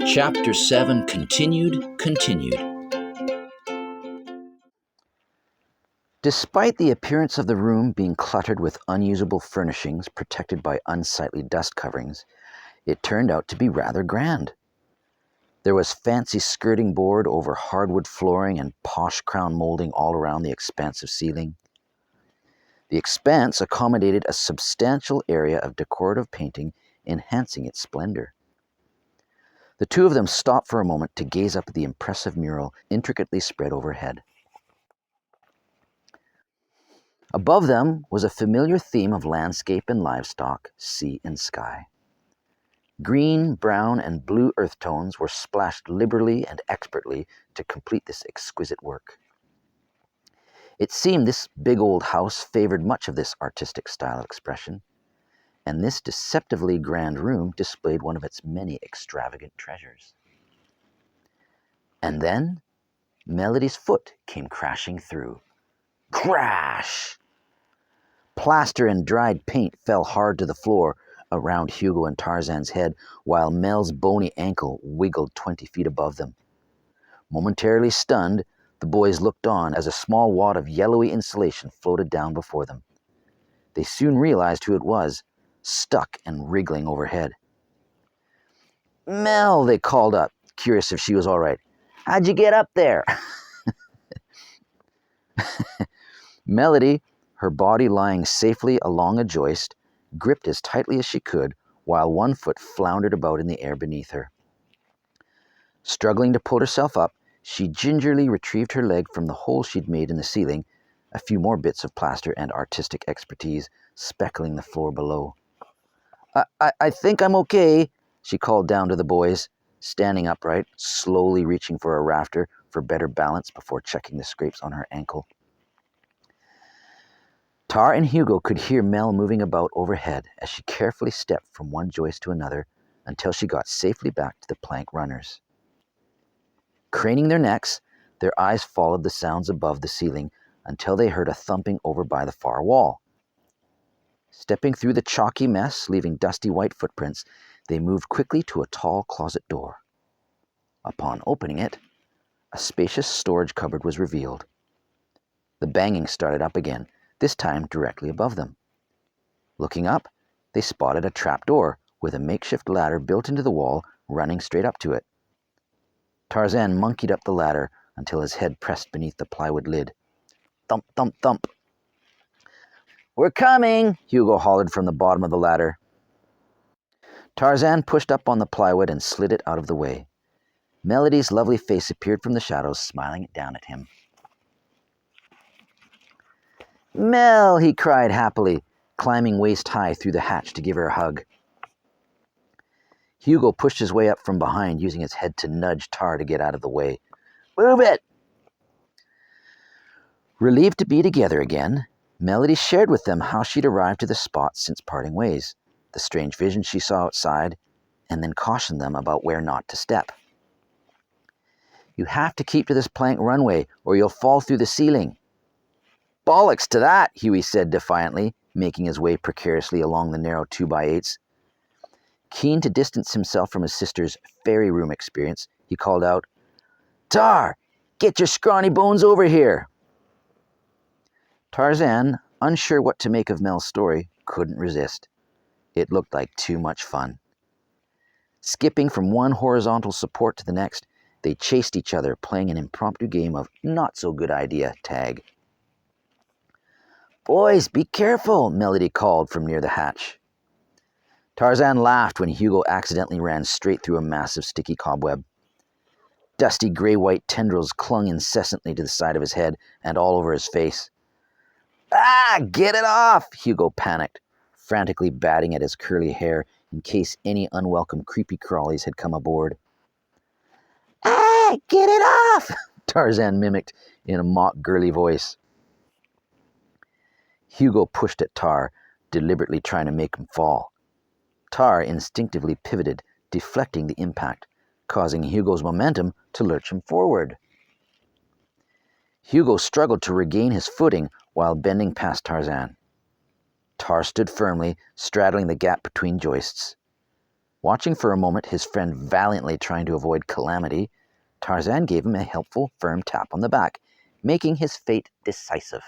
Chapter 7 Continued. Despite the appearance of the room being cluttered with unusable furnishings protected by unsightly dust coverings, it turned out to be rather grand. There was fancy skirting board over hardwood flooring and posh crown molding all around the expansive ceiling. The expanse accommodated a substantial area of decorative painting, enhancing its splendor. The two of them stopped for a moment to gaze up at the impressive mural intricately spread overhead. Above them was a familiar theme of landscape and livestock, sea and sky. Green, brown, and blue earth tones were splashed liberally and expertly to complete this exquisite work. It seemed this big old house favored much of this artistic style expression, and this deceptively grand room displayed one of its many extravagant treasures. And then Melody's foot came crashing through. Crash! Plaster and dried paint fell hard to the floor around Hugo and Tarzan's head, while Mel's bony ankle wiggled 20 feet above them. Momentarily stunned, the boys looked on as a small wad of yellowy insulation floated down before them. They soon realized who it was, stuck and wriggling overhead. "Mel," they called up, curious if she was all right. "How'd you get up there?" Melody, her body lying safely along a joist, gripped as tightly as she could, while one foot floundered about in the air beneath her. Struggling to pull herself up, she gingerly retrieved her leg from the hole she'd made in the ceiling, a few more bits of plaster and artistic expertise speckling the floor below. I think I'm okay," she called down to the boys, standing upright, slowly reaching for a rafter for better balance before checking the scrapes on her ankle. Tar and Hugo could hear Mel moving about overhead as she carefully stepped from one joist to another until she got safely back to the plank runners. Craning their necks, their eyes followed the sounds above the ceiling until they heard a thumping over by the far wall. Stepping through the chalky mess, leaving dusty white footprints, they moved quickly to a tall closet door. Upon opening it, a spacious storage cupboard was revealed. The banging started up again, this time directly above them. Looking up, they spotted a trapdoor with a makeshift ladder built into the wall running straight up to it. Tarzan monkeyed up the ladder until his head pressed beneath the plywood lid. Thump, thump, thump. "We're coming," Hugo hollered from the bottom of the ladder. Tarzan pushed up on the plywood and slid it out of the way. Melody's lovely face appeared from the shadows, smiling down at him. "Mel," he cried happily, climbing waist-high through the hatch to give her a hug. Hugo pushed his way up from behind, using his head to nudge Tar to get out of the way. "Move it!" Relieved to be together again, Melody shared with them how she'd arrived to the spot since parting ways, the strange vision she saw outside, and then cautioned them about where not to step. "You have to keep to this plank runway, or you'll fall through the ceiling." "Bollocks to that," Huey said defiantly, making his way precariously along the narrow 2x8s. Keen to distance himself from his sister's fairy room experience, he called out, "Tar, get your scrawny bones over here." Tarzan, unsure what to make of Mel's story, couldn't resist. It looked like too much fun. Skipping from one horizontal support to the next, they chased each other, playing an impromptu game of not-so-good-idea tag. "Boys, be careful," Melody called from near the hatch. Tarzan laughed when Hugo accidentally ran straight through a massive sticky cobweb. Dusty gray-white tendrils clung incessantly to the side of his head and all over his face. "Ah, get it off!" Hugo panicked, frantically batting at his curly hair in case any unwelcome creepy crawlies had come aboard. "Ah, get it off!" Tarzan mimicked in a mock girly voice. Hugo pushed at Tar, deliberately trying to make him fall. Tar instinctively pivoted, deflecting the impact, causing Hugo's momentum to lurch him forward. Hugo struggled to regain his footing while bending past Tarzan. Tar stood firmly, straddling the gap between joists. Watching for a moment his friend valiantly trying to avoid calamity, Tarzan gave him a helpful, firm tap on the back, making his fate decisive.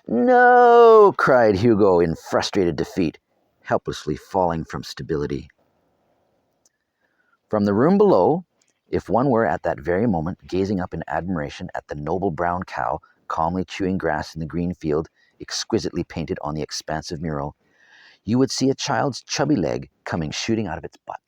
"No!" cried Hugo in frustrated defeat, helplessly falling from stability. From the room below, if one were at that very moment gazing up in admiration at the noble brown cow calmly chewing grass in the green field exquisitely painted on the expansive mural, you would see a child's chubby leg coming shooting out of its butt.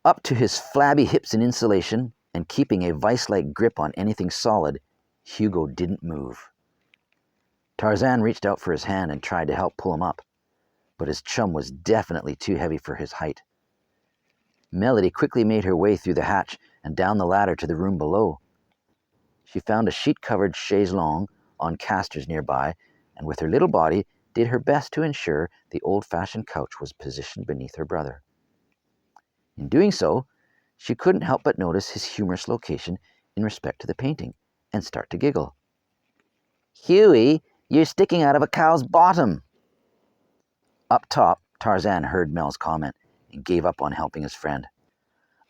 Up to his flabby hips in insulation and keeping a vice-like grip on anything solid, Hugo didn't move. Tarzan reached out for his hand and tried to help pull him up, but his chum was definitely too heavy for his height. Melody quickly made her way through the hatch and down the ladder to the room below. She found a sheet-covered chaise longue on casters nearby, and with her little body did her best to ensure the old-fashioned couch was positioned beneath her brother. In doing so, she couldn't help but notice his humorous location in respect to the painting, and start to giggle. "Huey, you're sticking out of a cow's bottom!" Up top, Tarzan heard Mel's comment and gave up on helping his friend.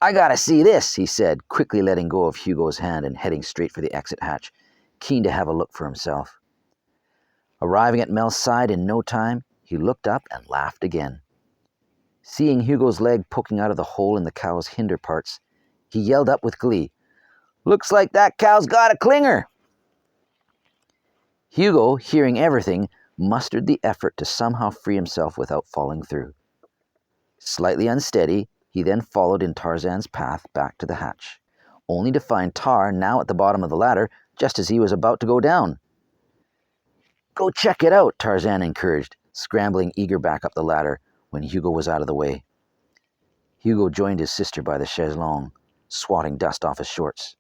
"I gotta see this," he said, quickly letting go of Hugo's hand and heading straight for the exit hatch, keen to have a look for himself. Arriving at Mel's side in no time, he looked up and laughed again. Seeing Hugo's leg poking out of the hole in the cow's hinder parts, he yelled up with glee, "Looks like that cow's got a clinger!" Hugo, hearing everything, mustered the effort to somehow free himself without falling through. Slightly unsteady, he then followed in Tarzan's path back to the hatch, only to find Tar now at the bottom of the ladder just as he was about to go down. "Go check it out," Tarzan encouraged, scrambling eager back up the ladder when Hugo was out of the way. Hugo joined his sister by the chaise longue, swatting dust off his shorts.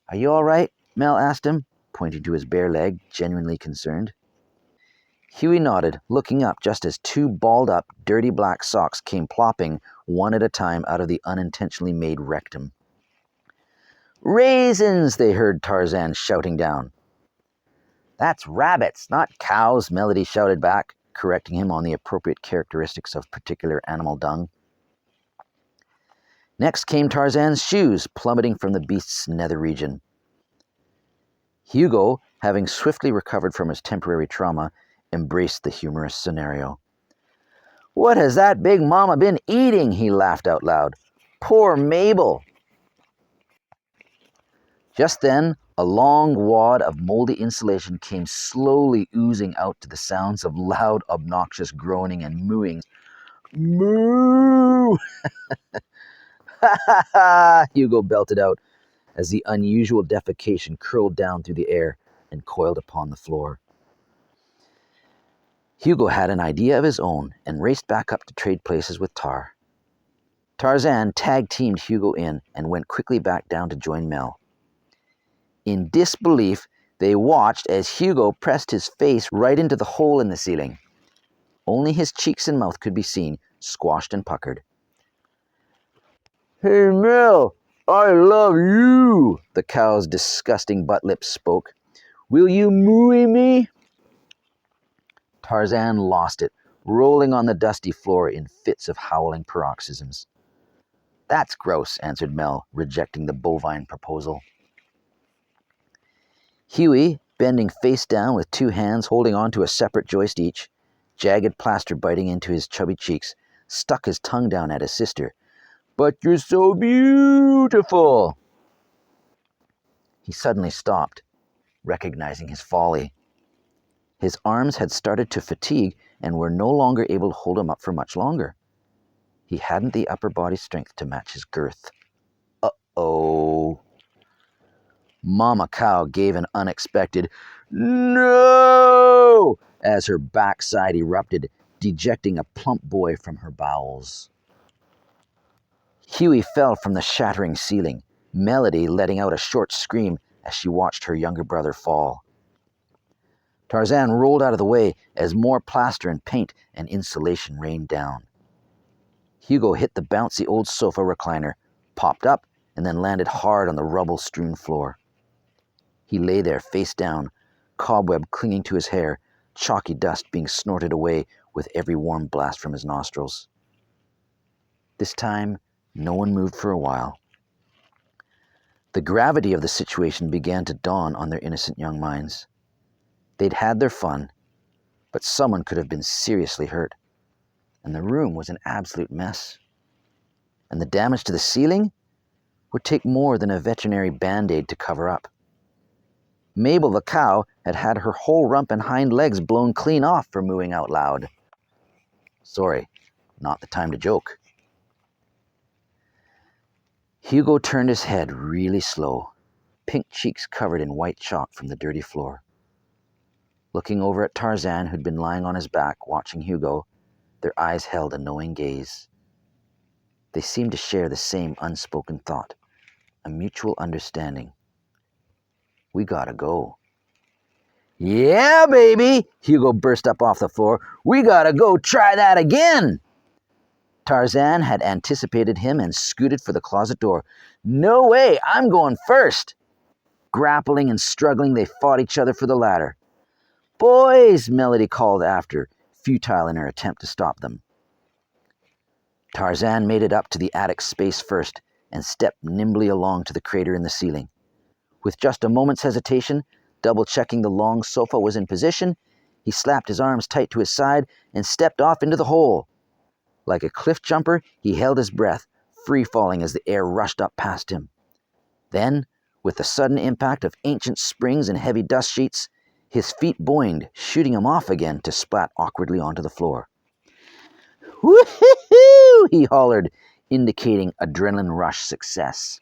"Are you all right?" Mel asked him, pointing to his bare leg, genuinely concerned. Huey nodded, looking up just as two balled-up, dirty black socks came plopping one at a time out of the unintentionally made rectum. "Raisins!" they heard Tarzan shouting down. "That's rabbits, not cows," Melody shouted back, correcting him on the appropriate characteristics of particular animal dung. Next came Tarzan's shoes, plummeting from the beast's nether region. Hugo, having swiftly recovered from his temporary trauma, embraced the humorous scenario. "What has that big mama been eating?" he laughed out loud. "Poor Mabel!" Just then, a long wad of moldy insulation came slowly oozing out to the sounds of loud, obnoxious groaning and mooing. "Moo!" "Ha ha ha!" Hugo belted out, as the unusual defecation curled down through the air and coiled upon the floor. Hugo had an idea of his own and raced back up to trade places with Tar. Tarzan tag-teamed Hugo in and went quickly back down to join Mel. In disbelief, they watched as Hugo pressed his face right into the hole in the ceiling. Only his cheeks and mouth could be seen, squashed and puckered. "Hey, Mel, I love you," the cow's disgusting butt lips spoke. "Will you mooey me?" Tarzan lost it, rolling on the dusty floor in fits of howling paroxysms. "That's gross," answered Mel, rejecting the bovine proposal. Huey, bending face down with two hands holding on to a separate joist each, jagged plaster biting into his chubby cheeks, stuck his tongue down at his sister. "But you're so beautiful!" He suddenly stopped, recognizing his folly. His arms had started to fatigue and were no longer able to hold him up for much longer. He hadn't the upper body strength to match his girth. Uh-oh. Mama Cow gave an unexpected "No!" as her backside erupted, dejecting a plump boy from her bowels. Huey fell from the shattering ceiling, Melody letting out a short scream as she watched her younger brother fall. Tarzan rolled out of the way as more plaster and paint and insulation rained down. Hugo hit the bouncy old sofa recliner, popped up, and then landed hard on the rubble-strewn floor. He lay there face down, cobweb clinging to his hair, chalky dust being snorted away with every warm blast from his nostrils. This time, no one moved for a while. The gravity of the situation began to dawn on their innocent young minds. They'd had their fun, but someone could have been seriously hurt, and the room was an absolute mess. And the damage to the ceiling would take more than a veterinary band-aid to cover up. Mabel the cow had had her whole rump and hind legs blown clean off for mooing out loud. Sorry, not the time to joke. Hugo turned his head really slow, pink cheeks covered in white chalk from the dirty floor. Looking over at Tarzan, who'd been lying on his back watching Hugo, their eyes held a knowing gaze. They seemed to share the same unspoken thought, a mutual understanding. We gotta go. Yeah, baby! Hugo burst up off the floor. We gotta go try that again! Tarzan had anticipated him and scooted for the closet door. No way, I'm going first! Grappling and struggling, they fought each other for the ladder. Boys, Melody called after, futile in her attempt to stop them. Tarzan made it up to the attic space first and stepped nimbly along to the crater in the ceiling. With just a moment's hesitation, double-checking the long sofa was in position, he slapped his arms tight to his side and stepped off into the hole. Like a cliff jumper, he held his breath, free-falling as the air rushed up past him. Then, with the sudden impact of ancient springs and heavy dust sheets, his feet boinged, shooting him off again to splat awkwardly onto the floor. Woo-hoo-hoo! He hollered, indicating adrenaline rush success.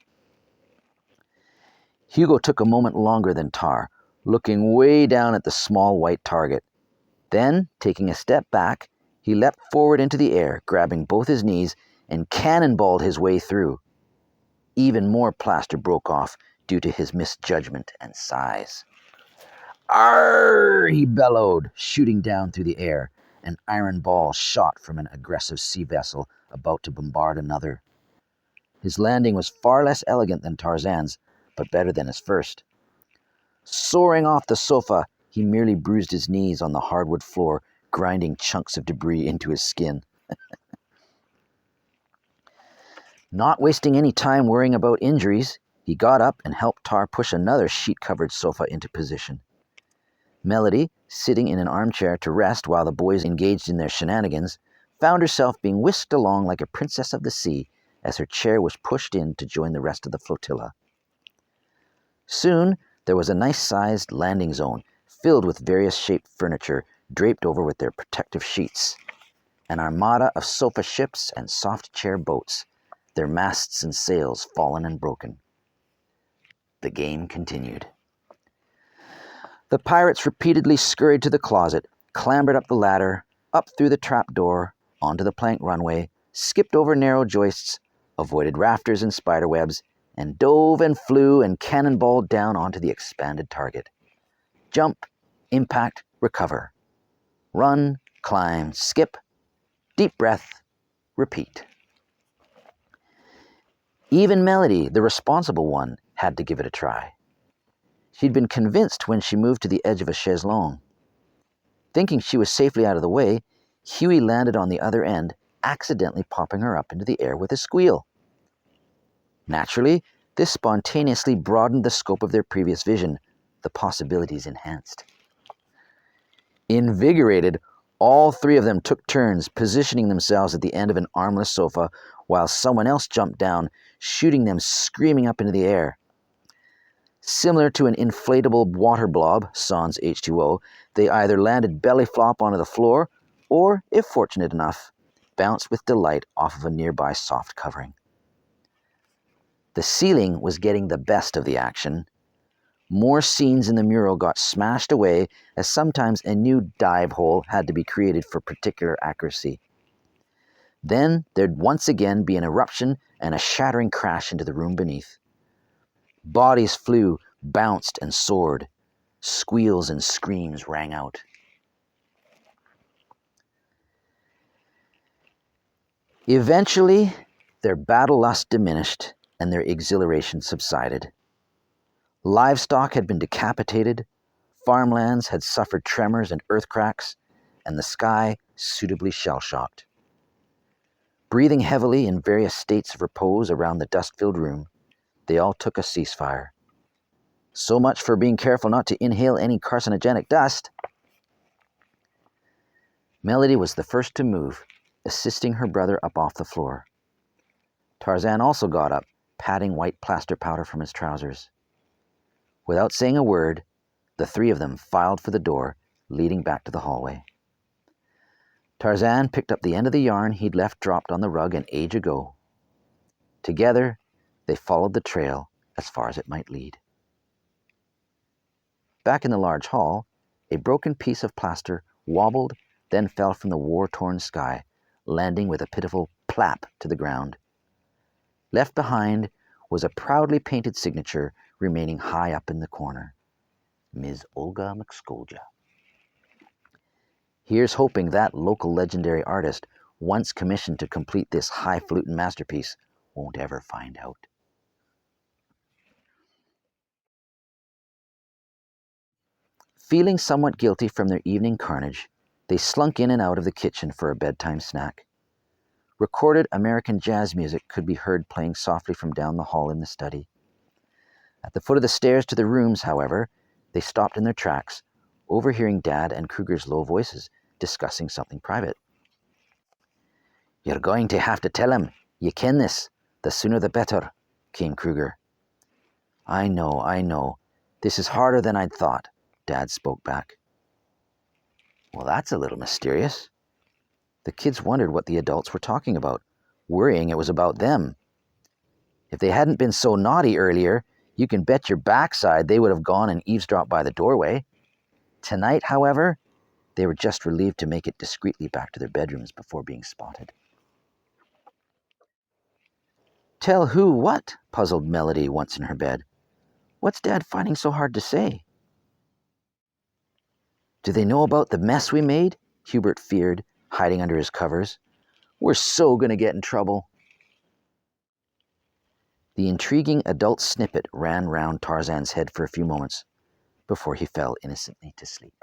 Hugo took a moment longer than Tar, looking way down at the small white target. Then, taking a step back, he leapt forward into the air, grabbing both his knees, and cannonballed his way through. Even more plaster broke off due to his misjudgment and size. Arr! He bellowed, shooting down through the air, an iron ball shot from an aggressive sea vessel about to bombard another. His landing was far less elegant than Tarzan's, but better than his first. Soaring off the sofa, he merely bruised his knees on the hardwood floor, grinding chunks of debris into his skin. Not wasting any time worrying about injuries, he got up and helped Tar push another sheet-covered sofa into position. Melody, sitting in an armchair to rest while the boys engaged in their shenanigans, found herself being whisked along like a princess of the sea as her chair was pushed in to join the rest of the flotilla. Soon, there was a nice-sized landing zone filled with various shaped furniture draped over with their protective sheets. An armada of sofa ships and soft chair boats, their masts and sails fallen and broken. The game continued. The pirates repeatedly scurried to the closet, clambered up the ladder, up through the trapdoor, onto the plank runway, skipped over narrow joists, avoided rafters and spiderwebs, and dove and flew and cannonballed down onto the expanded target. Jump, impact, recover. Run, climb, skip, deep breath, repeat. Even Melody, the responsible one, had to give it a try. She'd been convinced when she moved to the edge of a chaise-longue. Thinking she was safely out of the way, Huey landed on the other end, accidentally popping her up into the air with a squeal. Naturally, this spontaneously broadened the scope of their previous vision, the possibilities enhanced. Invigorated, all three of them took turns positioning themselves at the end of an armless sofa while someone else jumped down, shooting them screaming up into the air. Similar to an inflatable water blob, sans H2O, they either landed belly flop onto the floor or, if fortunate enough, bounced with delight off of a nearby soft covering. The ceiling was getting the best of the action. More scenes in the mural got smashed away as sometimes a new dive hole had to be created for particular accuracy. Then there'd once again be an eruption and a shattering crash into the room beneath. Bodies flew, bounced, and soared. Squeals and screams rang out. Eventually, their battle lust diminished and their exhilaration subsided. Livestock had been decapitated, farmlands had suffered tremors and earth cracks, and the sky suitably shell-shocked. Breathing heavily in various states of repose around the dust-filled room, they all took a ceasefire. So much for being careful not to inhale any carcinogenic dust. Melody was the first to move, assisting her brother up off the floor. Tarzan also got up, patting white plaster powder from his trousers. Without saying a word, the three of them filed for the door, leading back to the hallway. Tarzan picked up the end of the yarn he'd left dropped on the rug an age ago. Together, they followed the trail as far as it might lead. Back in the large hall, a broken piece of plaster wobbled, then fell from the war-torn sky, landing with a pitiful plap to the ground. Left behind was a proudly painted signature remaining high up in the corner. Ms. Olga McSkolja. Here's hoping that local legendary artist, once commissioned to complete this highfalutin masterpiece, won't ever find out. Feeling somewhat guilty from their evening carnage, they slunk in and out of the kitchen for a bedtime snack. Recorded American jazz music could be heard playing softly from down the hall in the study. At the foot of the stairs to the rooms, however, they stopped in their tracks, overhearing Dad and Kruger's low voices discussing something private. "You're going to have to tell him. You ken this. The sooner the better," came Kruger. I know. This is harder than I'd thought," Dad spoke back. Well, that's a little mysterious. The kids wondered what the adults were talking about, worrying it was about them. If they hadn't been so naughty earlier, you can bet your backside they would have gone and eavesdropped by the doorway. Tonight, however, they were just relieved to make it discreetly back to their bedrooms before being spotted. "Tell who what?" puzzled Melody once in her bed. "What's Dad finding so hard to say?" "Do they know about the mess we made?" Hubert feared, hiding under his covers. "We're so going to get in trouble." The intriguing adult snippet ran round Tarzan's head for a few moments before he fell innocently to sleep.